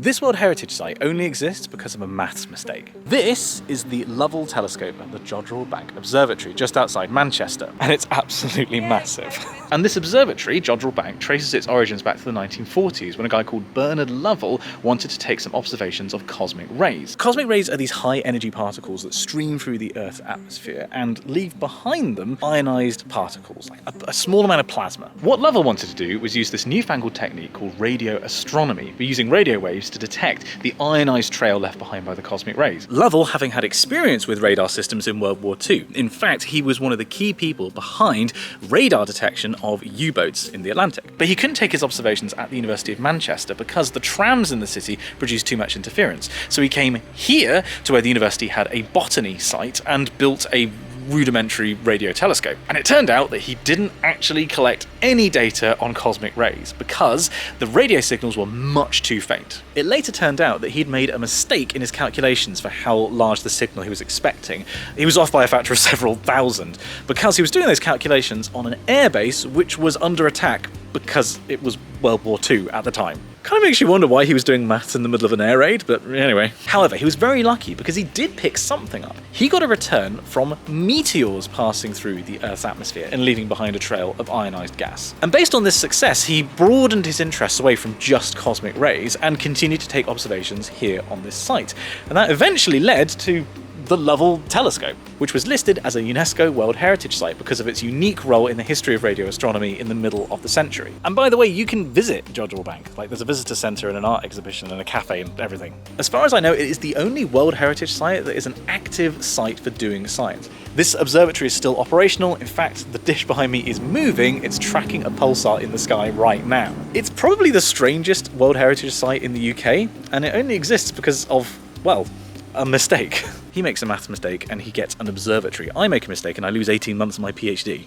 This World Heritage Site only exists because of a maths mistake. This is the Lovell Telescope at the Jodrell Bank Observatory, just outside Manchester, and it's absolutely massive. And this observatory, Jodrell Bank, traces its origins back to the 1940s, when a guy called Bernard Lovell wanted to take some observations of cosmic rays. Cosmic rays are these high-energy particles that stream through the Earth's atmosphere and leave behind them ionized particles, like a small amount of plasma. What Lovell wanted to do was use this newfangled technique called radio astronomy, for using radio waves to detect the ionized trail left behind by the cosmic rays. Lovell having had experience with radar systems in World War II. In fact, he was one of the key people behind radar detection of U-boats in the Atlantic. But he couldn't take his observations at the University of Manchester because the trams in the city produced too much interference. So he came here to where the university had a botany site and built a rudimentary radio telescope. And it turned out that he didn't actually collect any data on cosmic rays because the radio signals were much too faint. It later turned out that he'd made a mistake in his calculations for how large the signal he was expecting. He was off by a factor of several thousand because he was doing those calculations on an airbase which was under attack because it was World War II at the time. Kind of makes you wonder why he was doing maths in the middle of an air raid, but anyway. However, he was very lucky because he did pick something up. He got a return from meteors passing through the Earth's atmosphere and leaving behind a trail of ionized gas. And based on this success, he broadened his interests away from just cosmic rays and continued to take observations here on this site. And that eventually led to the Lovell Telescope, which was listed as a UNESCO World Heritage Site because of its unique role in the history of radio astronomy in the middle of the century. And by the way, you can visit Jodrell Bank. Like, there's a visitor centre and an art exhibition and a cafe and everything. As far as I know, it is the only World Heritage Site that is an active site for doing science. This observatory is still operational. In fact, the dish behind me is moving. It's tracking a pulsar in the sky right now. It's probably the strangest World Heritage Site in the UK, and it only exists because of, well, a mistake. He makes a maths mistake and he gets an observatory. I make a mistake and I lose 18 months of my PhD.